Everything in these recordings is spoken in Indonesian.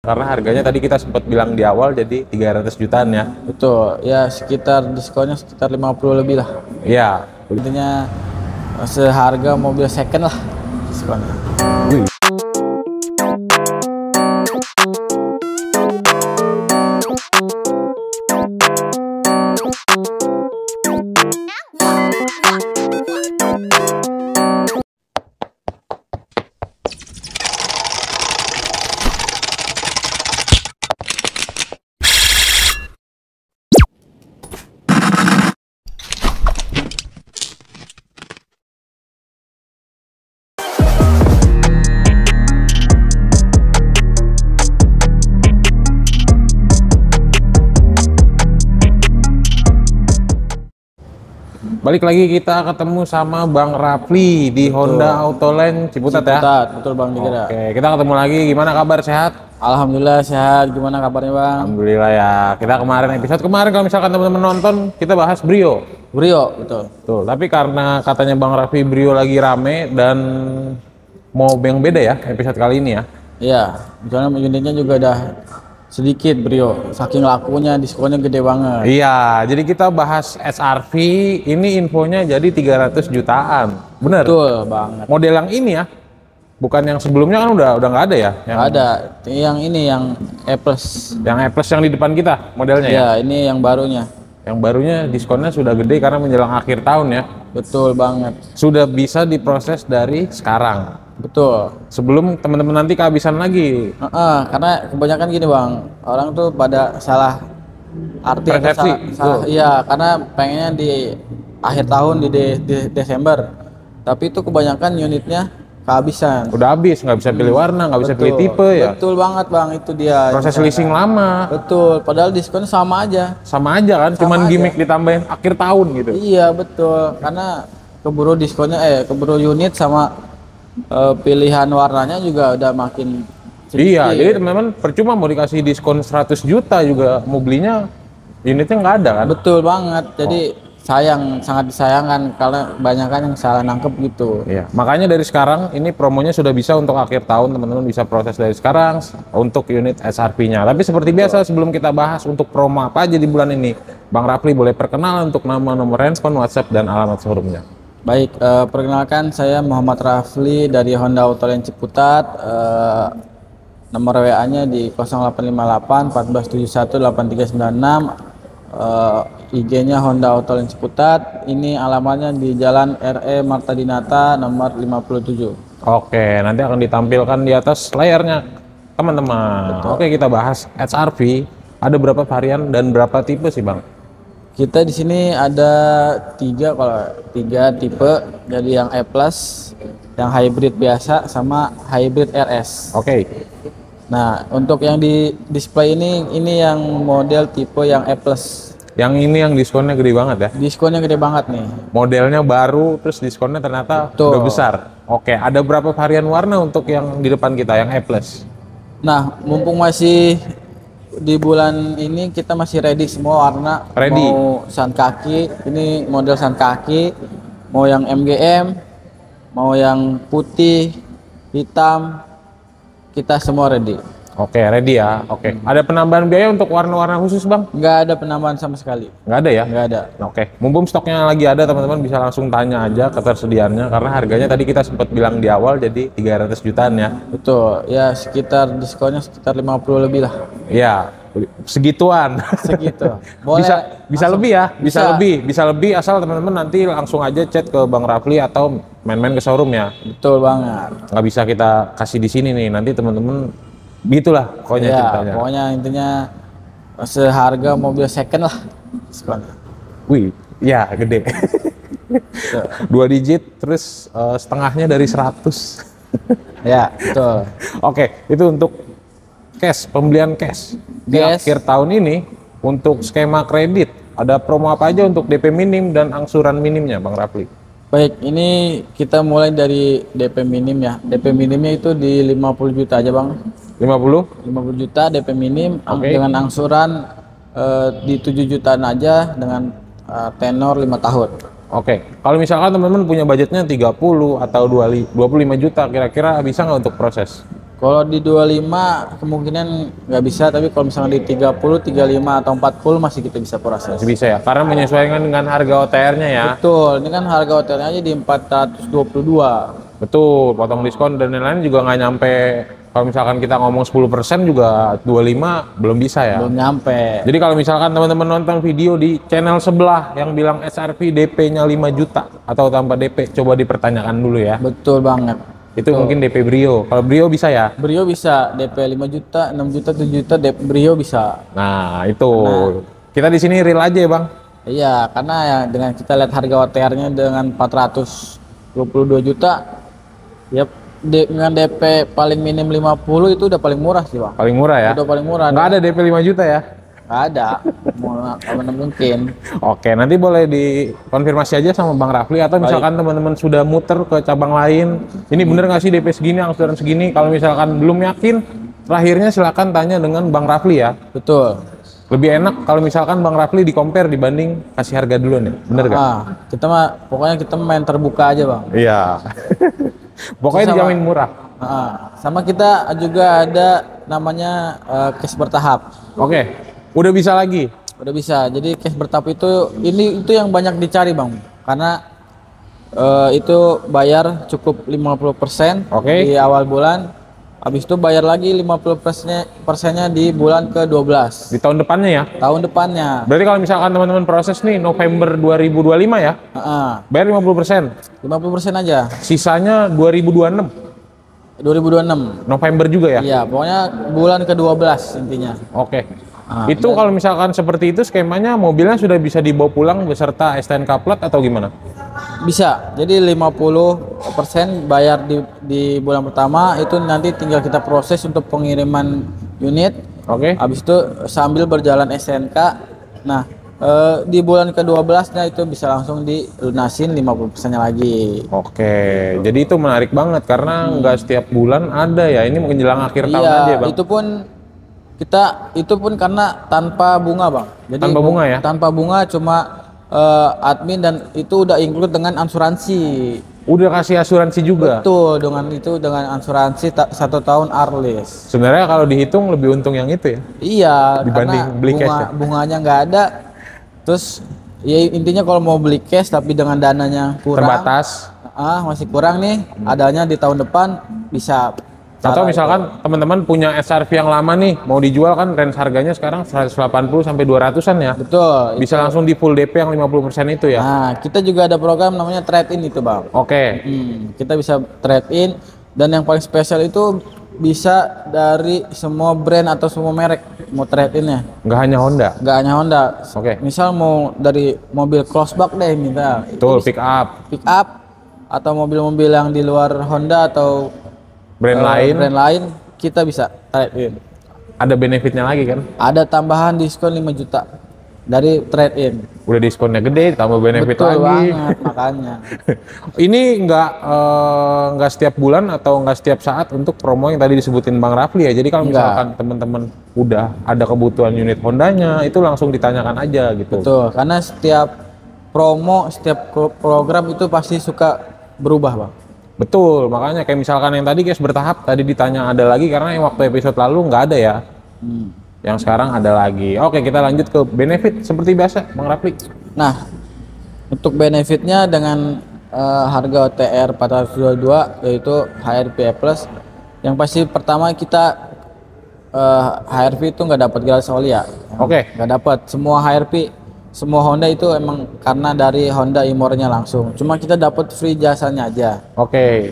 karena harganya tadi kita sempat bilang di awal jadi 300 jutaan ya. Betul, ya sekitar diskonnya sekitar 50 lebih lah. Iya. Intinya seharga mobil second lah diskonnya. Wih. Balik lagi kita ketemu sama Bang Rafli di Honda Autoland Ciputat ya. Ciputat, betul Bang Dikira. Oke, kita ketemu lagi. Gimana kabar, sehat? Alhamdulillah sehat. Gimana kabarnya Bang? Alhamdulillah ya. Kita episode kemarin kalau misalkan teman-teman nonton, kita bahas Brio. Brio, betul. Tuh, tapi karena katanya Bang Rafli Brio lagi rame dan mau yang beda ya episode kali ini ya. Iya, soalnya unitnya juga udah sedikit Brio, saking lakunya diskonnya gede banget. Iya, jadi kita bahas SRV, ini infonya jadi 300 jutaan. Bener? Betul banget. Model yang ini ya, bukan yang sebelumnya kan udah nggak ada ya? Nggak ada, yang ini yang E+. Yang E+ yang di depan kita modelnya ya? Iya, ini yang barunya. Yang barunya diskonnya sudah gede karena menjelang akhir tahun ya? Betul banget. Sudah bisa diproses dari sekarang. Betul. Sebelum teman-teman nanti kehabisan lagi. Karena kebanyakan gini Bang, orang tuh pada salah arti atau persepsi. salah iya, karena pengennya di akhir tahun di Desember, tapi itu kebanyakan unitnya kehabisan. Udah habis, nggak bisa pilih warna, nggak bisa pilih tipe ya. Betul banget Bang, itu dia. Proses leasing lama. Betul, padahal diskonnya sama aja. Sama aja kan, cuman gimmick ditambahin akhir tahun gitu. Iya betul, karena keburu diskonnya keburu unit sama pilihan warnanya juga udah makin sedikit. Iya, jadi teman-teman percuma mau dikasih diskon 100 juta juga mau belinya unitnya nggak ada kan? Betul banget, jadi sangat disayangkan karena banyakan yang salah nangkep gitu. Iya, makanya dari sekarang ini promonya sudah bisa untuk akhir tahun, teman-teman bisa proses dari sekarang untuk unit SRV-nya. Tapi seperti biasa sebelum kita bahas untuk promo apa aja di bulan ini, Bang Rafli boleh perkenalan untuk nama, nomor handphone, WhatsApp, dan alamat showroomnya. Baik, perkenalkan saya Muhammad Rafli dari Honda Autoland Ciputat. Nomor WA-nya di 0858 1471 8396. IG-nya Honda Autoland Ciputat. Ini alamatnya di Jalan RE Marta Dinata nomor 57. Oke, nanti akan ditampilkan di atas layarnya teman-teman. Oke, kita bahas SRV. Ada berapa varian dan berapa tipe sih Bang? Kita di sini ada tiga tipe, jadi yang E+, yang hybrid biasa, sama hybrid RS. Oke. Nah, untuk yang di display ini yang model tipe yang E+. Yang ini yang diskonnya gede banget ya? Diskonnya gede banget nih. Modelnya baru, terus diskonnya ternyata udah besar. Oke, ada berapa varian warna untuk yang di depan kita, yang E+? Nah, mumpung masih di bulan ini kita masih ready semua warna. Ready. Mau sun kaki, ini model sun kaki, mau yang MGM, mau yang putih, hitam, kita semua ready. Oke, ready ya. Oke. Ada penambahan biaya untuk warna-warna khusus Bang? Nggak ada penambahan sama sekali. Nggak ada ya? Nggak ada. Oke. Mumpung stoknya lagi ada, teman-teman bisa langsung tanya aja ketersediaannya karena harganya tadi kita sempat bilang di awal jadi 300 jutaan ya. Betul. Ya sekitar diskonnya sekitar 50 lebih lah. Iya, segituan. Segitu. Boleh. Bisa lebih ya? Bisa lebih asal teman-teman nanti langsung aja chat ke Bang Rafli atau main-main ke showroom ya. Betul banget. Nggak bisa kita kasih di sini nih. Nanti teman-teman begitulah pokoknya ceritanya. Pokoknya intinya seharga mobil second lah. Wih, ya gede. 2 digit terus setengahnya dari 100. Ya, betul. Oke, itu untuk cash, pembelian cash. Di akhir tahun ini untuk skema kredit ada promo apa aja untuk DP minim dan angsuran minimnya Bang Rafli? Baik, ini kita mulai dari DP minim ya. DP minimnya itu di 50 juta aja Bang. 50 juta DP minim. Dengan angsuran di 7 jutaan aja dengan tenor 5 tahun. Oke, kalau misalkan teman-teman punya budgetnya 30 atau 25 juta, kira-kira bisa nggak untuk proses? Kalau di 25 kemungkinan nggak bisa, tapi kalau misalnya di 30, 35 atau 40 masih kita bisa proses. Masih bisa ya, karena menyesuaikan dengan harga OTR-nya ya. Betul, ini kan harga hotelnya aja di 422. Betul, potong diskon dan lain-lain juga nggak nyampe. Kalau misalkan kita ngomong 10% juga 25 belum bisa ya. Belum nyampe. Jadi kalau misalkan teman-teman nonton video di channel sebelah yang bilang SRP DP-nya 5 juta atau tanpa DP, coba dipertanyakan dulu ya. Betul banget. Itu mungkin DP Brio. Kalau Brio bisa ya? Brio bisa DP 5 juta, 6 juta, 7 juta, DP Brio bisa. Nah, itu. Kita di sini real aja ya, Bang. Iya, karena ya dengan kita lihat harga OTR-nya dengan 422 juta, ya dengan DP paling minim 50 itu udah paling murah sih, Bang. Paling murah ya? Udah paling murah. Nggak ada DP 5 juta ya? Nggak ada. Mana mungkin. Oke, nanti boleh dikonfirmasi aja sama Bang Rafli atau misalkan teman-teman sudah muter ke cabang lain. Ini bener nggak sih DP segini, angsuran segini? Kalau misalkan belum yakin, terakhirnya silakan tanya dengan Bang Rafli ya. Betul. Lebih enak kalau misalkan Bang Rafli di compare dibanding kasih harga duluan ya, bener nggak? Kita mah pokoknya kita main terbuka aja, Bang. Iya. Pokoknya dijamin murah. Sama kita juga ada namanya cash bertahap. Oke. Udah bisa lagi. Udah bisa. Jadi cash bertahap itu yang banyak dicari, Bang. Karena itu bayar cukup 50% di awal bulan. Habis itu bayar lagi 50%-nya di bulan ke-12. Di tahun depannya ya? Tahun depannya. Berarti kalau misalkan teman-teman proses nih November 2025 ya? Bayar 50%. 50% aja. Sisanya 2026. 2026. November juga ya? Iya, pokoknya bulan ke-12 intinya. Oke. Itu kalau misalkan seperti itu skemanya mobilnya sudah bisa dibawa pulang beserta STNK plat atau gimana? Bisa. Jadi 50% bayar di bulan pertama, itu nanti tinggal kita proses untuk pengiriman unit. Oke. Habis itu sambil berjalan STNK. Nah, di bulan ke-12-nya itu bisa langsung dilunasin 50%-nya lagi. Oke. Jadi itu menarik banget karena nggak setiap bulan ada ya. Ini mungkin jelang akhir tahun aja, Bang. Itu pun karena tanpa bunga, Bang. Jadi tanpa bunga ya? Tanpa bunga, cuma admin dan itu udah include dengan asuransi. Udah kasih asuransi juga? Betul, dengan asuransi 1 tahun Arlis. Sebenarnya kalau dihitung lebih untung yang itu ya? Iya, dibanding beli cash ya? Bunganya nggak ada. Terus ya intinya kalau mau beli cash tapi dengan dananya kurang, terbatas, masih kurang nih, adanya di tahun depan bisa. Atau misalkan teman-teman punya SRV yang lama nih, mau dijual kan range harganya sekarang 180 sampai 200-an ya. Betul. Bisa langsung di full DP yang 50% itu ya. Nah, kita juga ada program namanya trade in itu, Bang. Oke. Kita bisa trade in dan yang paling spesial itu bisa dari semua brand atau semua merek mau trade in-nya. Nggak hanya Honda. Nggak hanya Honda. Oke. Misal mau dari mobil crossback deh minta. Betul, pick up atau mobil-mobil yang di luar Honda atau brand lain kita bisa trade in. Ada benefitnya lagi kan? Ada tambahan diskon 5 juta dari trade in. Udah diskonnya gede, tambah benefit Betul lagi. Banget, makanya. Ini nggak setiap bulan atau nggak setiap saat untuk promo yang tadi disebutin Bang Rafli ya. Jadi kalau misalkan teman-teman udah ada kebutuhan unit Hondanya, itu langsung ditanyakan aja gitu. Betul, karena setiap promo, setiap program itu pasti suka berubah, Bang. Betul, makanya kayak misalkan yang tadi cash bertahap tadi ditanya ada lagi karena yang waktu episode lalu nggak ada ya. Yang sekarang ada lagi. Oke, kita lanjut ke benefit seperti biasa, Bang Rafli. Nah, untuk benefitnya dengan harga OTR 422 yaitu HRV Plus. Yang pasti pertama kita HRV itu nggak dapat gratis oli ya. Oke. Nggak dapat. Semua Honda itu emang karena dari Honda Imornya langsung. Cuma kita dapat free jasanya aja. Oke.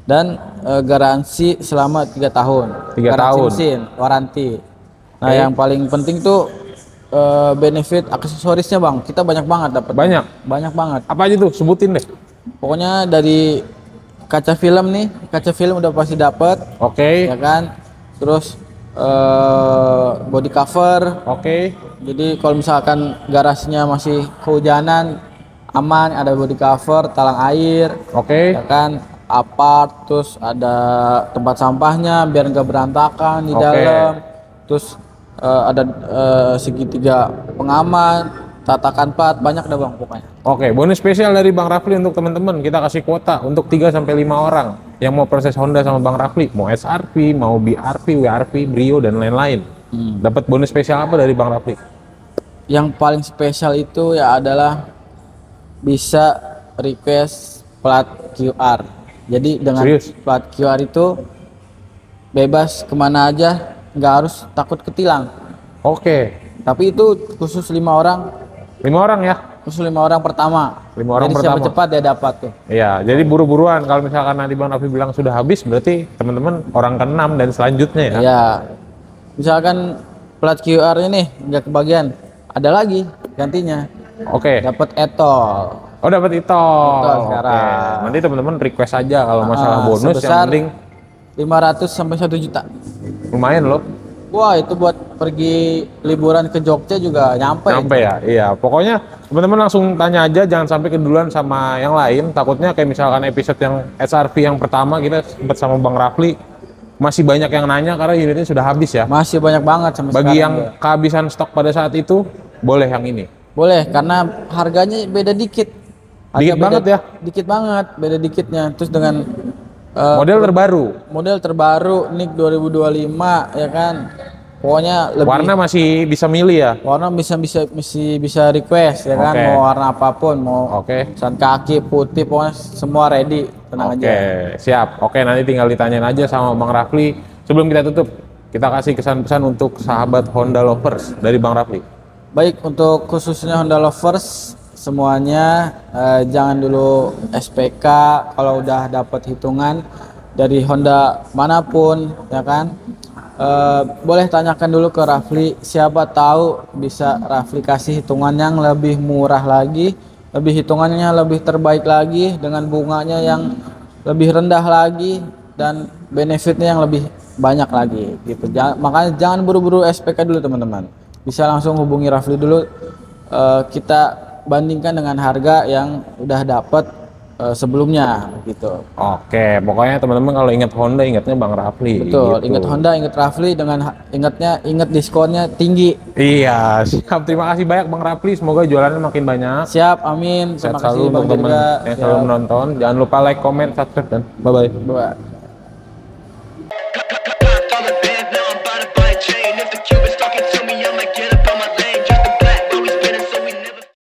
Dan garansi selama 3 tahun. 3 tahun. Mesin, waranti. Nah, yang paling penting tuh benefit aksesorisnya, Bang. Kita banyak banget dapat. Banyak banget. Apa aja tuh? Sebutin deh. Pokoknya dari kaca film nih, kaca film udah pasti dapat. Oke. Ya kan? Terus body cover. Oke. Jadi kalau misalkan garasinya masih kehujanan, aman, ada body cover, talang air. Oke. Ya kan? Apart, terus ada tempat sampahnya biar nggak berantakan di dalam. Terus ada segitiga pengaman, tatakan plat, banyak dah Bang pokoknya. Oke, bonus spesial dari Bang Rafli untuk teman-teman. Kita kasih kuota untuk 3 sampai 5 orang yang mau proses Honda sama Bang Rafli, mau SRV, mau BRV, WRV, Brio dan lain-lain. Dapat bonus spesial apa dari Bang Rafli? Yang paling spesial itu ya adalah bisa request plat QR. Jadi dengan plat QR itu bebas kemana aja, nggak harus takut ketilang. Oke. Tapi itu khusus 5 orang. 5 orang ya? Khusus 5 orang pertama. 5 orang jadi pertama. siapa cepat dia dapat tuh. Iya, jadi buru-buruan. Kalau misalkan nanti Bang Rafli bilang sudah habis, berarti teman-teman orang ke-6 dan selanjutnya ya? Iya. Misalkan plat QR ini nggak kebagian, ada lagi gantinya. Oke. Dapat etol. Oh, dapat itol. Sekarang. Oke. Nanti teman-teman request aja kalau masalah bonus yang penting 500 sampai 1 juta. lumayan loh. Wah, itu buat pergi liburan ke Jogja juga nyampe. Nyampe ya? Iya. Pokoknya teman-teman langsung tanya aja, jangan sampai keduluan sama yang lain. Takutnya kayak misalkan episode yang SRV yang pertama kita sempat sama Bang Rafli, masih banyak yang nanya karena unitnya sudah habis ya. Masih banyak banget sama Bagi sekarang yang kehabisan stok pada saat itu, boleh yang ini. boleh, karena harganya beda dikit. Dikit banget ya? Dikit banget, beda dikitnya. Terus dengan Model terbaru. model terbaru NIK 2025 ya kan. Pokoknya lebih Warna masih bisa milih ya? warna bisa request ya kan, Oke. mau warna apapun, mau Oke. san kaki putih, pokoknya semua ready, tenang Oke, aja. siap. Oke, nanti tinggal ditanyain aja sama Bang Rafli. Sebelum kita tutup, kita kasih kesan-pesan untuk sahabat Honda lovers dari Bang Rafli. Baik, untuk khususnya Honda lovers semuanya, jangan dulu SPK kalau udah dapat hitungan dari Honda manapun ya kan. Boleh tanyakan dulu ke Rafli, siapa tahu bisa Rafli kasih hitungan yang lebih murah lagi, lebih hitungannya lebih terbaik lagi, dengan bunganya yang lebih rendah lagi dan benefitnya yang lebih banyak lagi gitu. Makanya jangan buru-buru SPK dulu teman-teman, bisa langsung hubungi Rafli dulu, kita bandingkan dengan harga yang udah dapat sebelumnya gitu. Oke, pokoknya teman-teman kalau ingat Honda ingatnya Bang Rafli. Betul, gitu. ingat Honda, ingat Rafli, dengan ingat diskonnya tinggi. Iya, siap. Terima kasih banyak Bang Rafli. Semoga jualannya makin banyak. Siap, amin. Sehat Terima kasih selalu Bang untuk teman Dirga. yang selalu menonton. Jangan lupa like, comment, subscribe dan bye-bye. Siap.